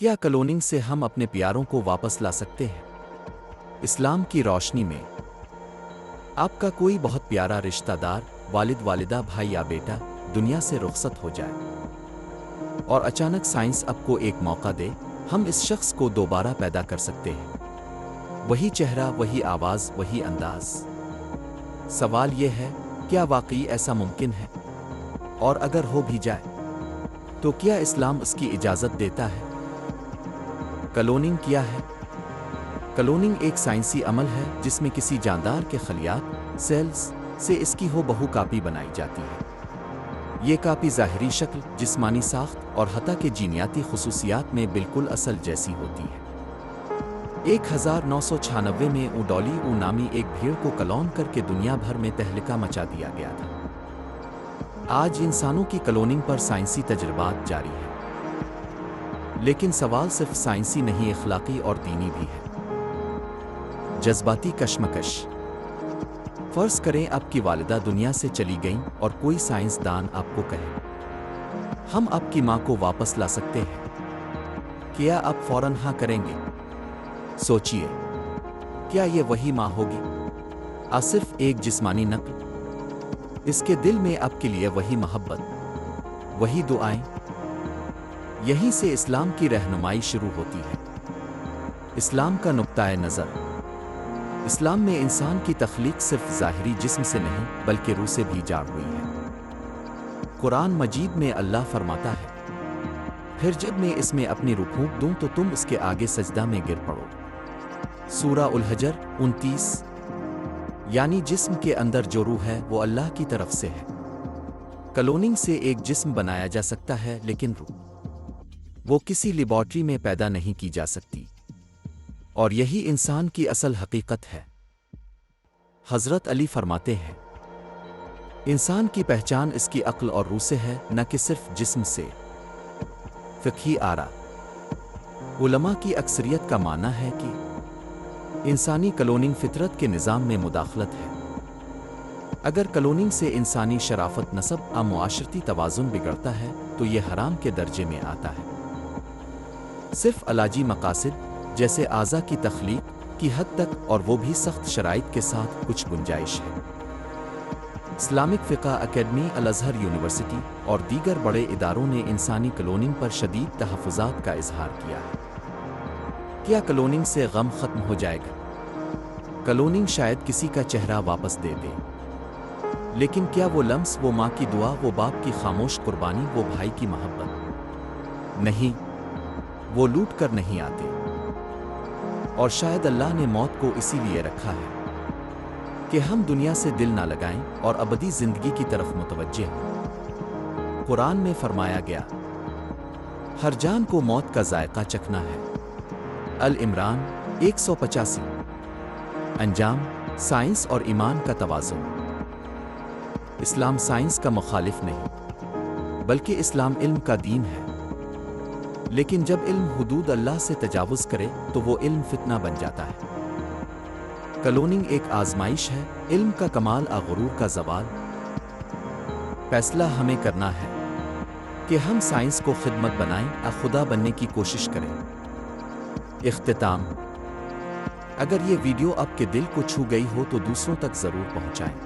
क्या कलोनिंग से हम अपने प्यारों को वापस ला सकते हैं? इस्लाम की रोशनी में आपका कोई बहुत प्यारा रिश्तेदार, वालिद वालिदा, भाई या बेटा दुनिया से रुखसत हो जाए और अचानक साइंस आपको एक मौका दे, हम इस शख्स को दोबारा पैदा कर सकते हैं। वही चेहरा, वही आवाज़, वही अंदाज। सवाल यह है, क्या वाकई ऐसा मुमकिन है? और अगर हो भी जाए तो क्या इस्लाम उसकी इजाज़त देता है? कलोनिंग क्या है? कलोनिंग एक साइंसी अमल है जिसमें किसी जानदार के खलियात, सेल्स से इसकी हो-बहू कापी बनाई जाती है। ये कापी ज़ाहिरी शक्ल, जिस्मानी साख्त और हत्ता के जीनियाती खुसूसियात में बिल्कुल असल जैसी होती है। 1996 में ऊ डॉली नामी एक भेड़ को क्लोन करके दुनिया भर में तहलका मचा दिया गया था। आज इंसानों की क्लोनिंग पर साइंसी तजर्बात जारी हैं। लेकिन सवाल सिर्फ साइंसी नहीं, अखलाकी और दीनी भी है। जज्बाती कशमकश। फर्ज करें आपकी वालिदा दुनिया से चली गईं और कोई साइंसदान आपको कहे, हम आपकी मां को वापस ला सकते हैं। क्या आप फौरन हाँ करेंगे? सोचिए, क्या ये वही मां होगी? सिर्फ एक जिस्मानी नकल? इसके दिल में आपके लिए वही मोहब्बत, वही दुआएं? यहीं से इस्लाम की रहनुमाई शुरू होती है। इस्लाम का नुक्ताए नज़र। इस्लाम में इंसान की तख्लीक सिर्फ ज़ाहिरी जिस्म से नहीं बल्कि रूह से भी जाड़ हुई है। कुरान मजीद में अल्लाह फरमाता है, फिर जब मैं इसमें अपनी रूह फूंक दूं तो तुम उसके आगे सजदा में गिर पड़ो। सूरा उल हजर 29। यानी जिस्म के अंदर जो रूह है वो अल्लाह की तरफ से है। क्लोनिंग से एक जिस्म बनाया जा सकता है, लेकिन रूह वो किसी लेबॉर्ट्री में पैदा नहीं की जा सकती। और यही इंसान की असल हकीकत है। हज़रत अली फरमाते हैं, इंसान की पहचान इसकी अक्ल और रूह से है, न कि सिर्फ जिस्म से। फ़िक़ही आरा। उलमा की अक्सरियत का मानना है कि इंसानी क्लोनिंग फितरत के निज़ाम में मुदाखलत है। अगर क्लोनिंग से इंसानी शराफत, नसब और मुआशरती तवाज़ुन बिगड़ता है तो यह हराम के दर्जे में आता है। सिर्फ अलाजी मकासिद जैसे आज़ा की तख्लीक की हद तक, और वो भी सख्त शराइत के साथ, कुछ गुंजाइश है। इस्लामिक फ़िक़ा अकेडमी, अल अज़हर यूनिवर्सिटी और दीगर बड़े इदारों ने इंसानी क्लोनिंग पर शदीद तहफ़्फ़ुज़ात का इजहार किया है। क्या क्लोनिंग से गम ख़त्म हो जाएगा? क्लोनिंग शायद किसी का चेहरा वापस दे दे, लेकिन क्या वो लम्स, वो माँ की दुआ, वो बाप की खामोश कुर्बानी, वो भाई की मोहब्बत? नहीं, वो लूट कर नहीं आते। और शायद अल्लाह ने मौत को इसीलिए रखा है कि हम दुनिया से दिल ना लगाएं और अबदी जिंदगी की तरफ मुतवज्जे हों। कुरान में फरमाया गया, हर जान को मौत का जायका चखना है। अल इमरान 185। अंजाम, साइंस और ईमान का तवाज़ुन। इस्लाम साइंस का मुखालिफ नहीं, बल्कि इस्लाम इल्म का दीन है। लेकिन जब इल्म हुदूद अल्लाह से तजावुज़ करे तो वो इल्म फितना बन जाता है। क्लोनिंग एक आजमाइश है, इल्म का कमाल आ गुरूर का ज़वाल। फैसला हमें करना है कि हम साइंस को खिदमत बनाएं, आ खुदा बनने की कोशिश करें। इख्तिताम। अगर ये वीडियो आपके दिल को छू गई हो तो दूसरों तक ज़रूर पहुँचाएं।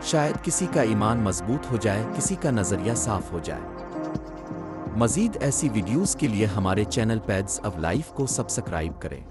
शायद किसी का ईमान मजबूत हो जाए, किसी का नज़रिया साफ हो जाए। मज़ीद ऐसी वीडियोज़ के लिए हमारे चैनल पैड्स ऑफ लाइफ को सब्सक्राइब करें।